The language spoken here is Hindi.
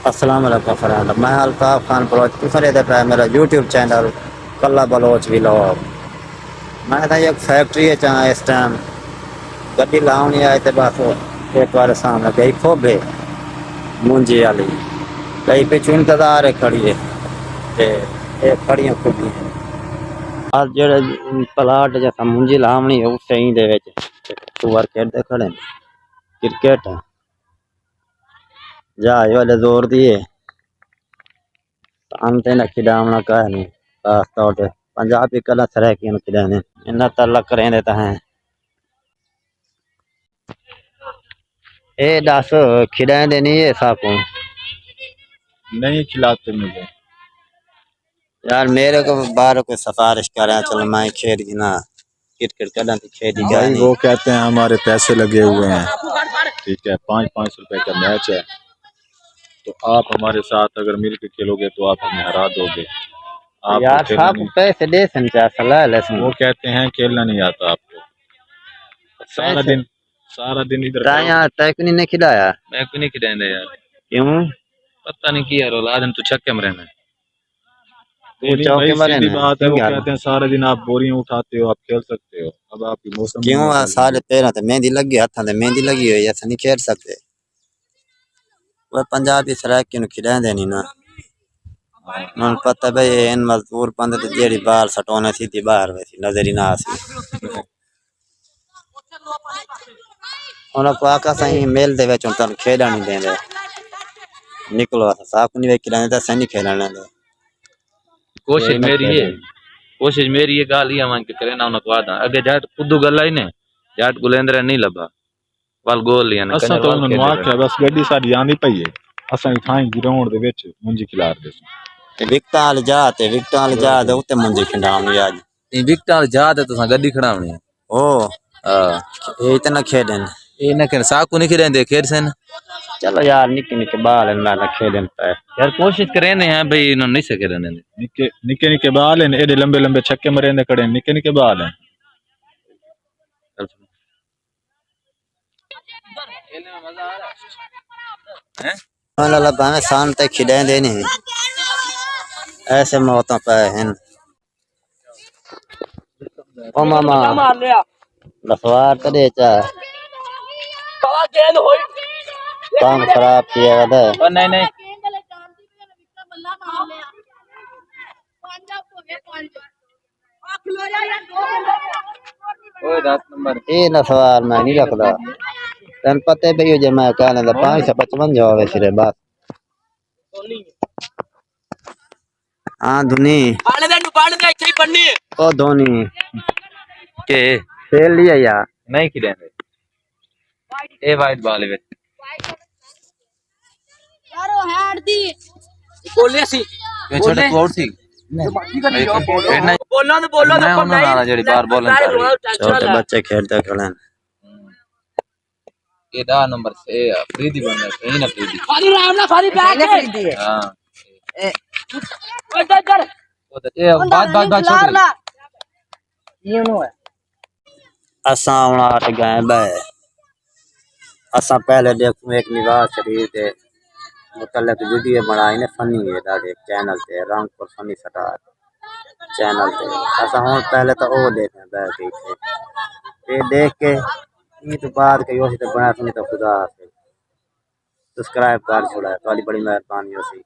अस्सलाम वालेकुम फ्रेंड, मैं अल्ताफ खान बलोच तुसरे देख रहा है मेरा यूट्यूब चैनल कल्ला बलोच व्लॉग। मैं था एक फैक्ट्री है जहाँ इस टाइम गड्डी लाउनी आए थे बस एक बार सामने गई खोबे मुंजी वाली कहीं पिछू इंतजार है खड़ी है ते एक खड़ियां खुदी है और जेड़े प्लाट जैसा मुंजी लावनी है उस सही दे सुअर खेलते खड़े क्रिकेट जहाज वाले जोर दिए अंते न खिडावना कह नहीं खास तौर पे पंजाबी कला सराय की खिडाने इन्ना तलक करें देता है ए दस खिडाए देनी है साकू नहीं खिलाते मुझे। यार मेरे को बाहर कोई सिफारिश करे चलो मैं खेल ना क्रिकेट कदा तो खेली भाई जाए वो कहते हैं हमारे पैसे लगे हुए हैं, ठीक है, 5-5 रुपए का मैच है, तो आप हमारे साथ अगर मिल के खेलोगे तो आप हमें हरा दोगे। आप यार खेलना साकू नहीं, पैसे दे संचा सलाह ले वो कहते हैं खेलना नहीं आता आपको। सारा पैसे दिन सारा दिन इधर यार तक नहीं खिलाया मैं को नहीं खिलाएंगे यार। क्यों पता नहीं की यार औलाद तो छक्के में रहना है। तू नहीं भाई, चौके मारे सीधी ना बात है, क्यों वो यार कहते हैं सारा दिन आप बोरियां उठाते हो, आप खेल सकते हो, अब आपकी मौसम नहीं क्यों है आ खेलने सारे की। पैरों ते मेहंदी लगी हाथों ते मेहंदी लगी हुई ऐसा नहीं खेल सकते वो पंजाबी सराय क्यों खिलाए देनी ना मन पता भाई इन मजदूर बंदे तो जेड़ी बाहर सटोने सीधी बाहर वैसी नजर ही ना आसी उन्होंने आका सही मेल दे विच तुम खेलण नहीं देंदे निकलो साफ नहीं वे खिलाने तो सही खेलने दे कोशिश ना मेरी है, खेलन कोशिश मेरी ये गाल ये मान के करे ना उनको वादा अगे जाट खुद गल ही ने जाट गुलेंद्र नहीं लबा वाल गोल लिया ने असा कंजर तो वाल उन्होंने खेल आख्या बस गड्डी साडी आंदी पई है, असा थाई ग्राउंड दे विच मुंजी खिलार दे विकटा वाली जा दे उत्ते मुंजी खिंडावनी आज इन विकटा जा दे तो गड्डी खड़ावनी है। ओ हां ये इतना खेलन ये न कर साकू नहीं खिलाएंदे खेर से चलो यार निक्के निक्के बाल ना खेलन पे यार कोशिश करे ने हैं भाई इन्होंने नहीं सके रहने निके निके निके बाल हैं, एडे लंबे लंबे छक्के मरेंदे खड़े, निके निके बाल हैं। खेलने में मजा आ रहा है हैं वाला भावे शान तक खिलाए देने ऐसे मौतों पे हैं ओ मामा लफवार तो दे चा काम खराब किया गया और नहीं नहीं ओए 10 नंबर ये ना सवाल मैं नहीं रखता तन पते पे जो मैं कहने दा 555 जावे सिरे बात हां धोनी ओ धोनी के खेल लिया यार नहीं खिलाएंगे ए वाइट बॉल है यारो हैड दी बोले सी ये छोटे को आउट थी बोलना तो मैं उन्होंने आना जड़ी बार बॉलिंग कर रही छोटे बच्चे खेलते खड़े ये 10 नंबर से फ्रीदी बनना सही ना फ्रीदी खाली राम ना खाली बैठ के हां ओए कर वो तो ये बात छोड़ ये नो है असा हुन आट गए बे असा पहले देखूं एक निवास शरीर के मुतल्लिक वीडियो बनाई ने फनी है दादे चैनल पे रामपुर फनी स्टार चैनल पे असा हुन पहले तो वो देखे बैठ के ये देख के ये तो बाद के योसी तो बना सुनी तो खुदा सब्सक्राइब कर छोड़ा है, बड़ी मेहरबानी होसी।